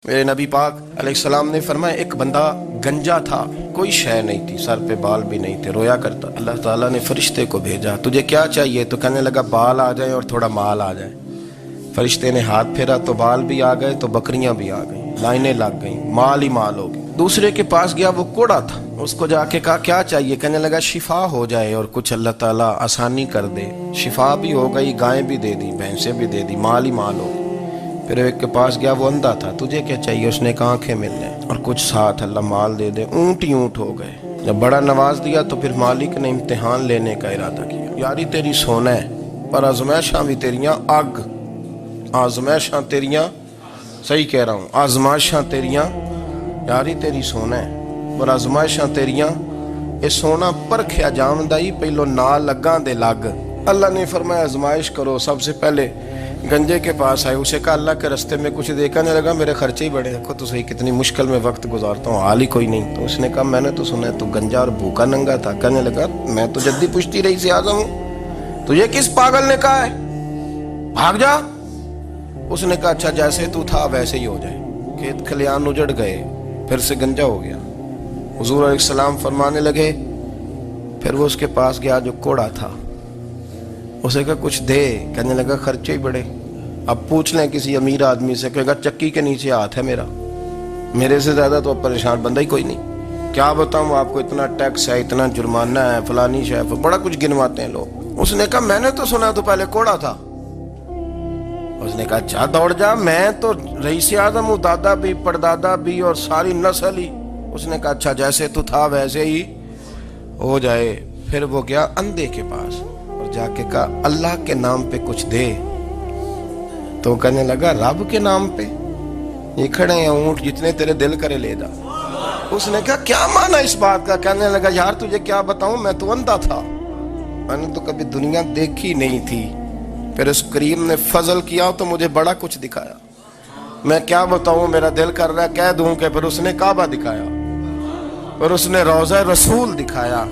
میرے نبی پاک علیہ السلام نے فرمایا ایک بندہ گنجا تھا، کوئی شے نہیں تھی، سر پہ بال بھی نہیں تھے، رویا کرتا۔ اللہ تعالیٰ نے فرشتے کو بھیجا، تجھے کیا چاہیے؟ تو کہنے لگا بال آ جائیں اور تھوڑا مال آ جائے۔ فرشتے نے ہاتھ پھیرا تو بال بھی آ گئے، تو بکریاں بھی آ گئیں، لائنیں لگ گئیں، مال ہی مال ہو گئی۔ دوسرے کے پاس گیا، وہ کوڑا تھا، اس کو جا کے کہا کیا چاہیے؟ کہنے لگا شفا ہو جائے اور کچھ اللہ تعالیٰ آسانی کر دے۔ شفا بھی ہو گئی، گائیں بھی دے دی، بھینسیں بھی دے دی، مال ہی مال ہو گئی۔ پھر ایک کے پاس گیا، وہ اندھا تھا، تجھے کیا چاہیے؟ اس نے کہا آنکھیں مل جائیں اور کچھ ساتھ اللہ مال دے دے۔ اونٹ ہی اونٹ ہو گئے۔ جب بڑا نواز دیا تو پھر مالک نے امتحان لینے کا ارادہ کیا، یاری تیری سونا ہے پر آزمائشاں بھی تیریاں اگ، آزمائشاں تیریاں، صحیح کہہ رہا ہوں، آزمائشاں تیریاں، یاری تیری سونا ہے پر آزمائشاں تیریاں، اے سونا پرکھیا جاندائی پہلو نال لگاں دے لگ۔ اللہ نے فرمایا آزمائش کرو۔ سب سے پہلے گنجے کے پاس آئے، اسے کہا اللہ کے رستے میں کچھ دیکھا نہیں لگا، میرے خرچے ہی بڑے، دیکھو تو صحیح کتنی مشکل میں وقت گزارتا ہوں، حال ہی کوئی نہیں۔ تو اس نے کہا میں نے تو سنا ہے تو گنجا اور بھوکا ننگا تھا۔ کہنے لگا میں تو جدی پشتی رئیس اعظم ہوں، تجھے کس پاگل نے کہا ہے بھاگ جا؟ اس نے کہا اچھا جیسے تو تھا ویسے ہی ہو جائے۔ کھیت کھلیان اجڑ گئے، پھر سے گنجا ہو گیا۔ حضور علیہ السلام فرمانے لگے، پھر وہ اس کے پاس گیا جو کوڑا تھا، اسے کہا کچھ دے۔ کہنے لگا خرچے ہی بڑے، اب پوچھ لیں کسی امیر آدمی سے، کہے گا چکی کے نیچے ہاتھ ہے میرا، میرے سے زیادہ تو اب پریشان بندہ ہی کوئی نہیں، کیا بتاؤں آپ کو، اتنا ٹیکس ہے، اتنا جرمانہ ہے، فلانی شے، بڑا کچھ گنواتے ہیں لوگ۔ اس نے کہا میں نے تو سنا تو پہلے کوڑا تھا۔ اس نے کہا اچھا دوڑ جا، میں تو رئیس اعظم ہوں، دادا بھی پردادا بھی اور ساری نسل ہی۔ اس نے کہا اچھا جیسے تو تھا ویسے ہی ہو جائے۔ پھر وہ گیا اندھے کے پاس اور جا کے کہا اللہ کے نام پہ کچھ دے۔ تو کہنے لگا رب کے نام پہ؟ یہ کھڑے ہیں اونٹ، جتنے تیرے دل کرے لے جا۔ اس نے کہا کیا معنی اس بات کا؟ کہنے لگا یار تجھے کیا بتاؤں، میں تو اندھا تھا، میں نے تو کبھی دنیا دیکھی نہیں تھی، پھر اس کریم نے فضل کیا تو مجھے بڑا کچھ دکھایا، میں کیا بتاؤں، میرا دل کر رہا ہے کہہ دوں کہ پھر اس نے کعبہ دکھایا، پھر اس نے روضہ رسول دکھایا،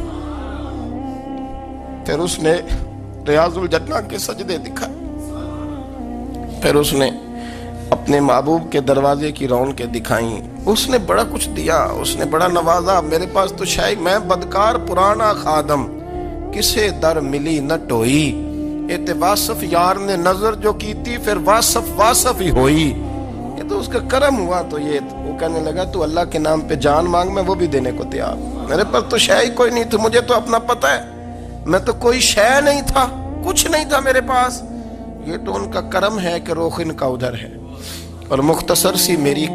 پھر اس نے ریاض الجنہ کے سجدے دکھائے، پھر اس نے اپنے محبوب کے دروازے کی رونقیں دکھائیں۔ اس نے بڑا کچھ دیا، اس نے بڑا نوازا۔ میرے پاس تو شاید میں بدکار پرانا خادم، کسے در ملی نہ ٹوئی، اے واصف یار نے نظر جو کی تھی پھر واصف ہی ہوئی۔ یہ تو اس کا کرم ہوا۔ تو یہ وہ کہنے لگا تو اللہ کے نام پہ جان مانگ، میں وہ بھی دینے کو تیار، میرے پاس تو شے ہی کوئی نہیں تھی، مجھے تو اپنا پتہ ہے، میں تو کوئی شے نہیں تھا، کچھ نہیں تھا میرے پاس، یہ تو ان کا کرم ہے کہ رخ ان کا ادھر ہے۔ اور مختصر سی میری کہانی